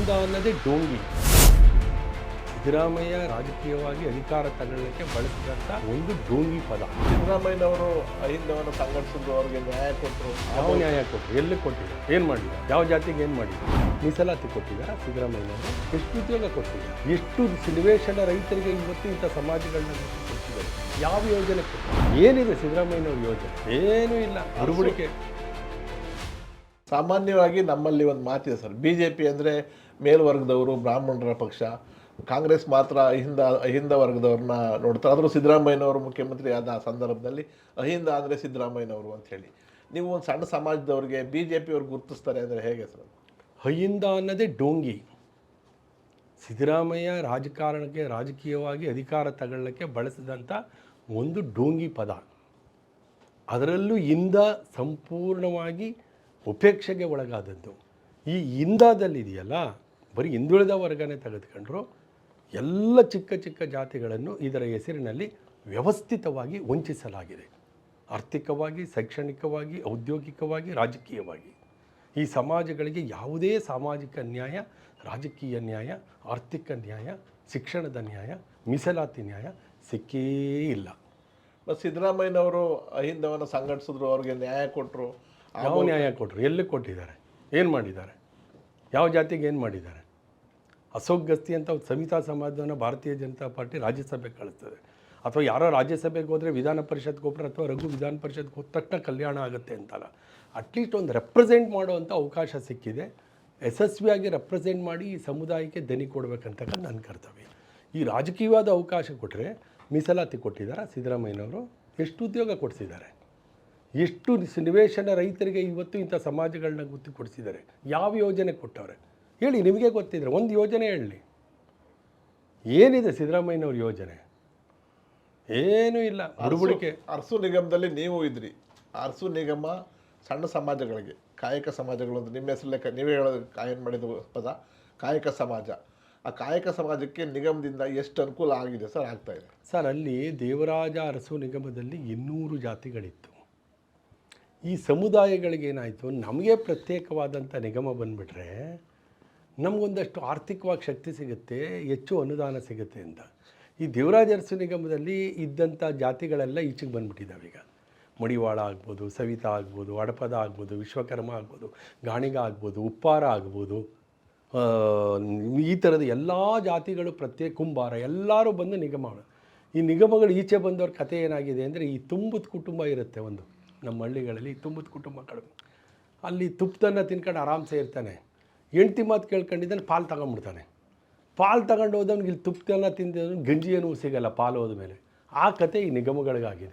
ಅಹಿಂದ ಅನ್ನೋದೇ ಡೋಂಗಿ. ಸಿದ್ದರಾಮಯ್ಯ ರಾಜಕೀಯವಾಗಿ ಅಧಿಕಾರ ತಗೊಳ್ಳಲಿಕ್ಕೆ ಬಳಸಿದಂಥ ಒಂದು ಡೋಂಗಿ ಪದ. ಸಿದ್ದರಾಮಯ್ಯನವರು ಅಹಿಂದವನ್ನು ಸಂಘಟಿಸಿದ್ರು, ಅವ್ರಿಗೆ ನ್ಯಾಯ ಕೊಟ್ಟರು. ಯಾವ ನ್ಯಾಯ ಕೊಟ್ಟರು? ಎಲ್ಲಿ ಕೊಟ್ಟಿದ್ದಾರೆ? ಏನು ಮಾಡಿದ್ದಾರೆ? ಯಾವ ಜಾತಿಗೆ ಏನು ಮಾಡಿದ್ದಾರೆ? ಮೀಸಲಾತಿ ಕೊಟ್ಟಿದ್ದಾರೆ ಸಿದ್ದರಾಮಯ್ಯನವರು? ಎಷ್ಟು ಉದ್ಯೋಗ ಕೊಟ್ಟಿದ್ದಾರೆ? ಎಷ್ಟು ನಿವೇಶನ ರೈತರಿಗೆ ಇವತ್ತು ಇಂಥ ಸಮಾಜಗಳನ್ನ ಕೊಟ್ಟಿದ್ದಾರೆ? ಯಾವ ಯೋಜನೆ ಕೊಟ್ಟಿದ್ದಾರೆ? ಏನಿದೆ ಸಿದ್ದರಾಮಯ್ಯನವ್ರ ಯೋಜನೆ? ಏನೂ ಇಲ್ಲ. ಹುಡುಗುಡಿಕೆ. ಸಾಮಾನ್ಯವಾಗಿ ನಮ್ಮಲ್ಲಿ ಒಂದು ಮಾತಿದೆ ಸರ್, BJP ಅಂದರೆ ಮೇಲ್ವರ್ಗದವರು, ಬ್ರಾಹ್ಮಣರ ಪಕ್ಷ. ಕಾಂಗ್ರೆಸ್ ಮಾತ್ರ ಅಹಿಂದ ವರ್ಗದವ್ರನ್ನ ನೋಡ್ತಾರೆ. ಆದರೂ ಸಿದ್ದರಾಮಯ್ಯನವರು ಮುಖ್ಯಮಂತ್ರಿ ಆದ ಸಂದರ್ಭದಲ್ಲಿ ಅಹಿಂದ ಅಂದರೆ ಸಿದ್ದರಾಮಯ್ಯನವರು ಅಂತ ಹೇಳಿ ನೀವು ಒಂದು ಸಣ್ಣ ಸಮಾಜದವ್ರಿಗೆ BJP ಅವ್ರು ಗುರುತಿಸ್ತಾರೆ ಅಂದರೆ ಹೇಗೆ ಸರ್? ಅಹಿಂದ ಅನ್ನೋದೇ ಡೋಂಗಿ. ಸಿದ್ದರಾಮಯ್ಯ ರಾಜಕೀಯವಾಗಿ ಅಧಿಕಾರ ತಗೊಳ್ಳಲಿಕ್ಕೆ ಬಳಸಿದಂಥ ಒಂದು ಡೋಂಗಿ ಪದ. ಅದರಲ್ಲೂ ಇಂದ ಸಂಪೂರ್ಣವಾಗಿ ಉಪೇಕ್ಷೆಗೆ ಒಳಗಾದದ್ದು. ಈ ಇಂದದಲ್ಲಿದೆಯಲ್ಲ, ಬರೀ ಹಿಂದುಳಿದ ವರ್ಗನೇ ತೆಗೆದುಕೊಂಡ್ರು ಎಲ್ಲ ಚಿಕ್ಕ ಚಿಕ್ಕ ಜಾತಿಗಳನ್ನು ಇದರ ಹೆಸರಿನಲ್ಲಿ ವ್ಯವಸ್ಥಿತವಾಗಿ ವಂಚಿಸಲಾಗಿದೆ. ಆರ್ಥಿಕವಾಗಿ, ಶೈಕ್ಷಣಿಕವಾಗಿ, ಔದ್ಯೋಗಿಕವಾಗಿ, ರಾಜಕೀಯವಾಗಿ. ಈ ಸಮಾಜಗಳಿಗೆ ಯಾವುದೇ ಸಾಮಾಜಿಕ ನ್ಯಾಯ, ರಾಜಕೀಯ ನ್ಯಾಯ, ಆರ್ಥಿಕ ನ್ಯಾಯ, ಶಿಕ್ಷಣದ ನ್ಯಾಯ, ಮೀಸಲಾತಿ ನ್ಯಾಯ ಸಿಕ್ಕೇ ಇಲ್ಲ. ಮತ್ತು ಸಿದ್ದರಾಮಯ್ಯನವರು ಅಹಿಂದವನ್ನು ಸಂಘಟಿಸಿದ್ರು, ಅವ್ರಿಗೆ ನ್ಯಾಯ ಕೊಟ್ಟರು. ಯಾವ ನ್ಯಾಯ ಕೊಟ್ಟರು? ಎಲ್ಲಿ ಕೊಟ್ಟಿದ್ದಾರೆ? ಏನು ಮಾಡಿದ್ದಾರೆ? ಯಾವ ಜಾತಿಗೆ ಏನು ಮಾಡಿದ್ದಾರೆ? ಅಶೋಕ್ ಗಸ್ತಿ ಅಂತ ಸವಿತಾ ಸಮಾಜವನ್ನು ಭಾರತೀಯ ಜನತಾ ಪಾರ್ಟಿ ರಾಜ್ಯಸಭೆಗೆ ಕಳಿಸ್ತದೆ. ಅಥವಾ ಯಾರೋ ರಾಜ್ಯಸಭೆಗೆ ಹೋದರೆ ವಿಧಾನ ಪರಿಷತ್ಗೆ ಹೋಗ್ರೆ ಅಥವಾ ರಘು ವಿಧಾನ ಪರಿಷತ್ಗೆ ಹೋದ ತಕ್ಷಣ ಕಲ್ಯಾಣ ಆಗುತ್ತೆ ಅಂತಲ್ಲ. ಅಟ್ಲೀಸ್ಟ್ ಒಂದು ರೆಪ್ರೆಸೆಂಟ್ ಮಾಡುವಂಥ ಅವಕಾಶ ಸಿಕ್ಕಿದೆ. ಯಶಸ್ವಿಯಾಗಿ ರೆಪ್ರೆಸೆಂಟ್ ಮಾಡಿ ಈ ಸಮುದಾಯಕ್ಕೆ ದನಿ ಕೊಡಬೇಕಂತಕ್ಕಂಥ ನನ್ನ ಕರ್ತವ್ಯ. ಈ ರಾಜಕೀಯವಾದ ಅವಕಾಶ ಕೊಟ್ಟರೆ ಮೀಸಲಾತಿ ಕೊಟ್ಟಿದ್ದಾರೆ ಸಿದ್ದರಾಮಯ್ಯನವರು. ಎಷ್ಟು ಉದ್ಯೋಗ ಕೊಡಿಸಿದ್ದಾರೆ? ಎಷ್ಟು ನಿವೇಶನ ರೈತರಿಗೆ ಇವತ್ತು ಇಂಥ ಸಮಾಜಗಳನ್ನ ಗುರ್ತು ಕೊಡಿಸಿದ್ದಾರೆ? ಯಾವ ಯೋಜನೆ ಕೊಟ್ಟವ್ರೆ ಹೇಳಿ? ನಿಮಗೆ ಗೊತ್ತಿದ್ರೆ ಒಂದು ಯೋಜನೆ ಹೇಳಿ. ಏನಿದೆ ಸಿದ್ದರಾಮಯ್ಯನವ್ರ ಯೋಜನೆ? ಏನೂ ಇಲ್ಲ. ಹುಡುಗುಡಿಕೆ. ಅರಸು ನಿಗಮದಲ್ಲಿ ನೀವು ಇದ್ರಿ. ಅರಸು ನಿಗಮ ಸಣ್ಣ ಸಮಾಜಗಳಿಗೆ, ಕಾಯಕ ಸಮಾಜಗಳು ಅಂತ ನಿಮ್ಮ ಹೆಸರಲ್ಲೇ ನೀವೇ ಹೇಳೋದು ಕಾಯನ್ ಮಾಡಿದ ಪದ ಕಾಯಕ ಸಮಾಜ. ಆ ಕಾಯಕ ಸಮಾಜಕ್ಕೆ ನಿಗಮದಿಂದ ಎಷ್ಟು ಅನುಕೂಲ ಆಗಿದೆ ಸರ್? ಆಗ್ತಾ ಇದೆ ಸರ್. ಅಲ್ಲಿ ದೇವರಾಜ ಅರಸು ನಿಗಮದಲ್ಲಿ 200 ಜಾತಿಗಳಿತ್ತು. ಈ ಸಮುದಾಯಗಳಿಗೇನಾಯಿತು, ನಮಗೆ ಪ್ರತ್ಯೇಕವಾದಂಥ ನಿಗಮ ಬಂದುಬಿಟ್ರೆ ನಮಗೊಂದಷ್ಟು ಆರ್ಥಿಕವಾಗಿ ಶಕ್ತಿ ಸಿಗುತ್ತೆ, ಹೆಚ್ಚು ಅನುದಾನ ಸಿಗುತ್ತೆ ಅಂತ. ಈ ದೇವರಾಜ ಅರಸು ನಿಗಮದಲ್ಲಿ ಇದ್ದಂಥ ಜಾತಿಗಳೆಲ್ಲ ಈಚೆಗೆ ಬಂದುಬಿಟ್ಟಿದ್ದಾವೆ. ಈಗ ಮಡಿವಾಳ ಆಗ್ಬೋದು, ಸವಿತಾ ಆಗ್ಬೋದು, ಹಡಪದ ಆಗ್ಬೋದು, ವಿಶ್ವಕರ್ಮ ಆಗ್ಬೋದು, ಗಾಣಿಗ ಆಗ್ಬೋದು, ಉಪ್ಪಾರ ಆಗ್ಬೋದು, ಈ ಥರದ ಎಲ್ಲ ಜಾತಿಗಳು ಪ್ರತ್ಯೇಕ, ಕುಂಬಾರ ಎಲ್ಲರೂ ಬಂದು ನಿಗಮ. ಈ ನಿಗಮಗಳು ಈಚೆ ಬಂದವ್ರ ಕಥೆ ಏನಾಗಿದೆ ಅಂದರೆ, ಈ ತುಂಬದ ಕುಟುಂಬ ಇರುತ್ತೆ ಒಂದು ನಮ್ಮ ಹಳ್ಳಿಗಳಲ್ಲಿ. ತುಂಬದ ಕುಟುಂಬಗಳು ಅಲ್ಲಿ ತುಪ್ಪದನ್ನು ತಿನ್ಕೊಂಡು ಆರಾಮ್ಸೆ ಇರ್ತಾನೆ. ಹೆಂಡ್ತಿ ಮಾತು ಕೇಳ್ಕೊಂಡಿದ್ದಾನೆ, ಪಾಲು ತಗೊಂಡ್ಬಿಡ್ತಾನೆ. ಪಾಲು ತಗೊಂಡು ಹೋದವ್ನಿಗೆ ಇಲ್ಲಿ ತುಪ್ಪದನ್ನು ತಿಂದಿದ್ದು ಗಂಜಿ ಏನೂ ಸಿಗೋಲ್ಲ ಪಾಲು ಹೋದ ಮೇಲೆ. ಆ ಕತೆ ಈ ನಿಗಮಗಳಿಗಾಗಿದೆ.